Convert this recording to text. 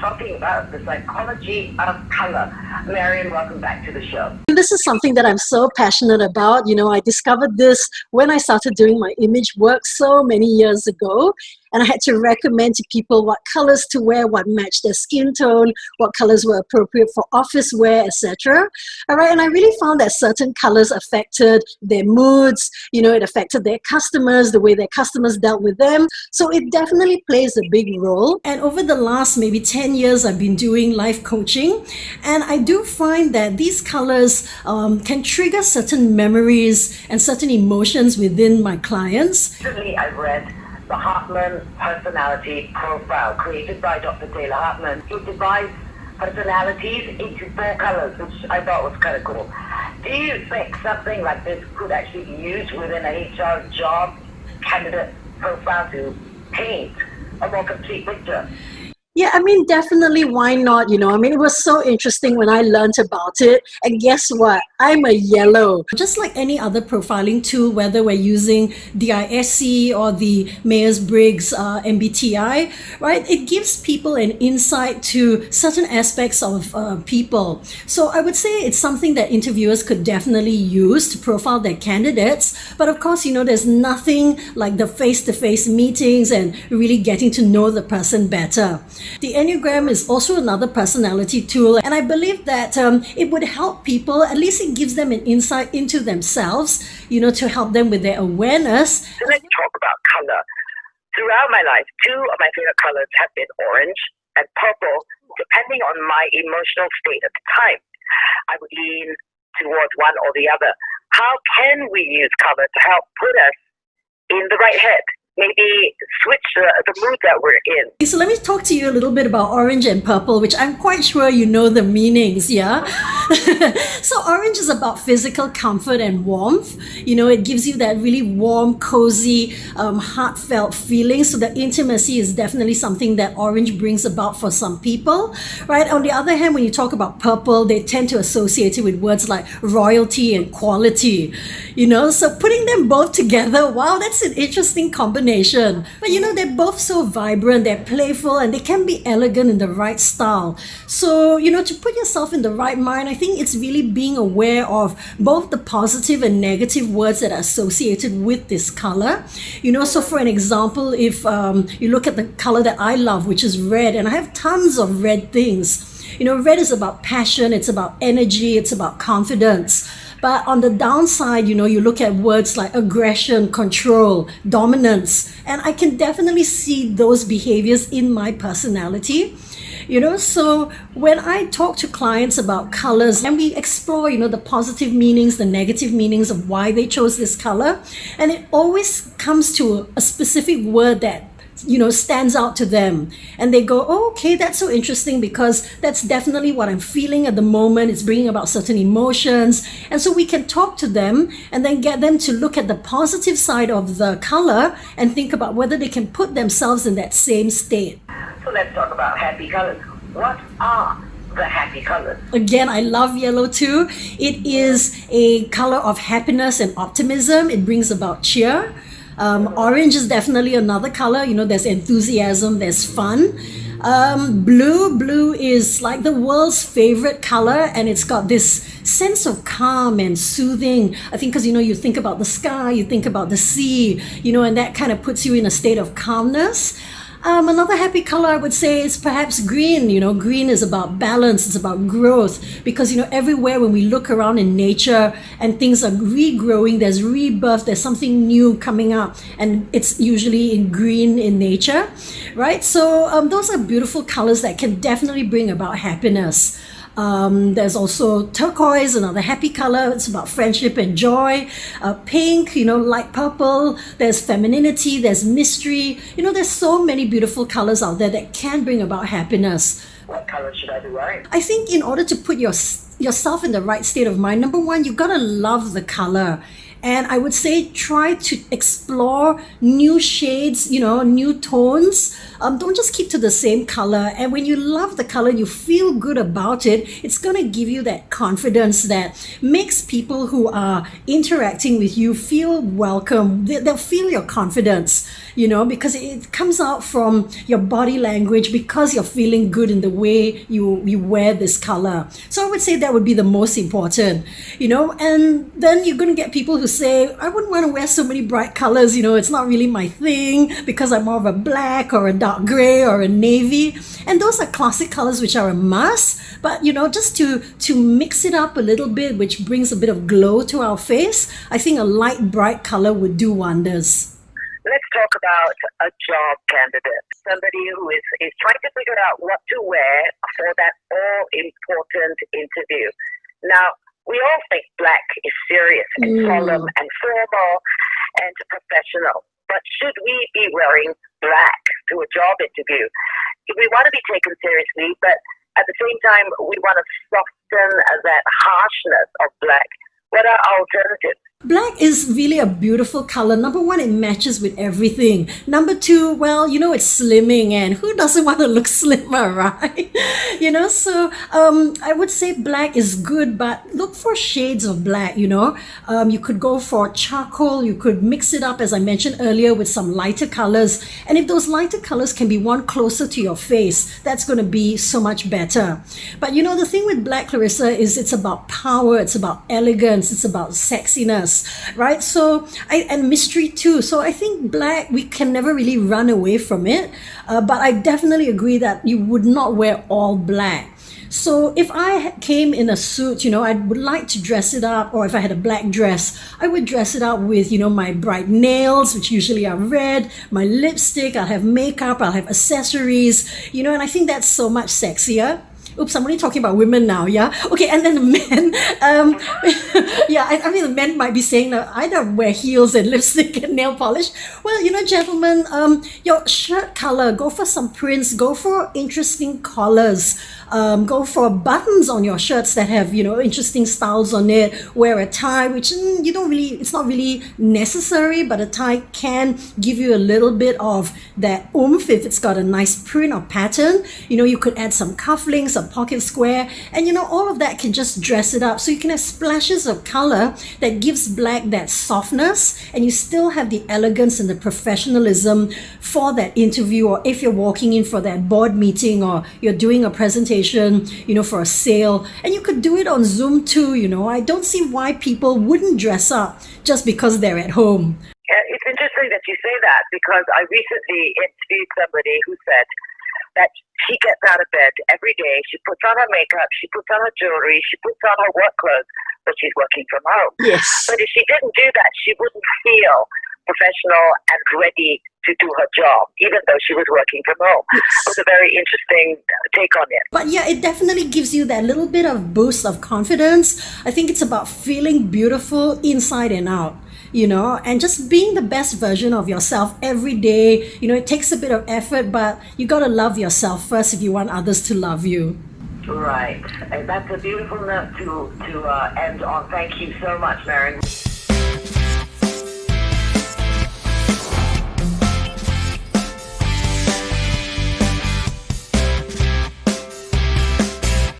talking about the psychology of color. Marion, welcome back to the show. This is something that I'm so passionate about. I discovered this when I started doing my image work so many years ago. And I had to recommend to people what colors to wear, what matched their skin tone, what colors were appropriate for office wear, etc. All right, and I really found that certain colors affected their moods. It affected their customers, the way their customers dealt with them. So it definitely plays a big role. And over the last maybe 10 years, I've been doing life coaching, and I do find that these colors can trigger certain memories and certain emotions within my clients. Recently, I read the Hartman Personality Profile, created by Dr. Taylor Hartman. He divides personalities into 4 colors, which I thought was kind of cool. Do you think something like this could actually be used within an HR job candidate profile to paint a more complete picture? Yeah, definitely, why not? It was so interesting when I learned about it. And guess what? I'm a yellow. Just like any other profiling tool, whether we're using DISC or the Myers-Briggs MBTI, right? It gives people an insight to certain aspects of people. So I would say it's something that interviewers could definitely use to profile their candidates. But of course, there's nothing like the face-to-face meetings and really getting to know the person better. The Enneagram is also another personality tool, and I believe that it would help people. At least it gives them an insight into themselves, to help them with their awareness. So let's talk about color. Throughout my life, 2 of my favorite colors have been orange and purple, depending on my emotional state at the time. I would lean towards one or the other. How can we use color to help put us in the right head? Maybe switch the mood that we're in. So let me talk to you a little bit about orange and purple, which I'm quite sure you know the meanings, yeah? So orange is about physical comfort and warmth. It gives you that really warm, cozy, heartfelt feeling. So the intimacy is definitely something that orange brings about for some people, right? On the other hand, when you talk about purple, they tend to associate it with words like royalty and quality, So putting them both together, wow, that's an interesting combination. But they're both so vibrant, they're playful, and they can be elegant in the right style. So, to put yourself in the right mind, I think it's really being aware of both the positive and negative words that are associated with this color. So for an example, if you look at the color that I love, which is red, and I have tons of red things. Red is about passion, it's about energy, it's about confidence. But on the downside, you look at words like aggression, control, dominance, and I can definitely see those behaviors in my personality. So when I talk to clients about colors and we explore, the positive meanings, the negative meanings of why they chose this color, and it always comes to a specific word that stands out to them, and they go, oh, okay, that's so interesting because that's definitely what I'm feeling at the moment. It's bringing about certain emotions, and so we can talk to them and then get them to look at the positive side of the color and think about whether they can put themselves in that same state. So let's talk about happy colors. What are the happy colors? Again, I love yellow too. It is a color of happiness and optimism. It brings about cheer. Orange is definitely another color. There's enthusiasm, there's fun. Blue is like the world's favorite color, and it's got this sense of calm and soothing. I think because you think about the sky, you think about the sea, and that kind of puts you in a state of calmness. Another happy color I would say is perhaps green. Green is about balance, it's about growth, because everywhere when we look around in nature and things are regrowing, there's rebirth, there's something new coming up, and it's usually in green in nature, right? So those are beautiful colors that can definitely bring about happiness. There's also turquoise, another happy color. It's about friendship and joy. Pink, light purple. There's femininity, there's mystery. There's so many beautiful colors out there that can bring about happiness. What color should I be wearing? I think in order to put yourself in the right state of mind, number one, you've got to love the color. And I would say try to explore new shades, new tones. Don't just keep to the same color. And when you love the color, you feel good about it, it's going to give you that confidence that makes people who are interacting with you feel welcome. They'll feel your confidence. because it comes out from your body language, because you're feeling good in the way you wear this color. So I would say that would be the most important, and then you're going to get people who say, I wouldn't want to wear so many bright colors, it's not really my thing because I'm more of a black or a dark gray or a navy. And those are classic colors which are a must, but just to mix it up a little bit, which brings a bit of glow to our face, I think a light bright color would do wonders. Let's talk about a job candidate, somebody who is trying to figure out what to wear for that all-important interview. Now, we all think black is serious and solemn and formal and professional, but should we be wearing black to a job interview? We want to be taken seriously, but at the same time, we want to soften that harshness of black. What are alternatives? Black is really a beautiful color. Number one, it matches with everything. Number two, well, it's slimming, and who doesn't want to look slimmer, right? So I would say black is good, but look for shades of black, You could go for charcoal. You could mix it up, as I mentioned earlier, with some lighter colors. And if those lighter colors can be worn closer to your face, that's going to be so much better. But the thing with black, Clarissa, is it's about power, it's about elegance, it's about sexiness. Right? So, and mystery too. So I think black, we can never really run away from it. But I definitely agree that you would not wear all black. So if I came in a suit, I would like to dress it up, or if I had a black dress, I would dress it up with, my bright nails, which usually are red, my lipstick, I'll have makeup, I'll have accessories, and I think that's so much sexier. Oops, I'm only talking about women now, yeah? Okay, and then the men, I mean, the men might be saying that either wear heels and lipstick and nail polish. Well, gentlemen, your shirt color, go for some prints, go for interesting collars, go for buttons on your shirts that have, interesting styles on it. Wear a tie, which it's not really necessary, but a tie can give you a little bit of that oomph if it's got a nice print or pattern. You could add some cufflinks, a pocket square, and all of that can just dress it up. So you can have splashes of color that gives black that softness, and you still have the elegance and the professionalism for that interview, or if you're walking in for that board meeting, or you're doing a presentation, for a sale. And you could do it on Zoom too. I don't see why people wouldn't dress up just because they're at home. It's interesting that you say that, because I recently interviewed somebody who said that she gets out of bed every day, she puts on her makeup, she puts on her jewelry, she puts on her work clothes, but she's working from home. Yes. But if she didn't do that, she wouldn't feel professional and ready to do her job, even though she was working from home. Yes. It was a very interesting take on it. But yeah, it definitely gives you that little bit of boost of confidence. I think it's about feeling beautiful inside and out. And just being the best version of yourself every day. It takes a bit of effort, but you got to love yourself first if you want others to love you. Right. And that's a beautiful note to end on. Thank you so much, Marion.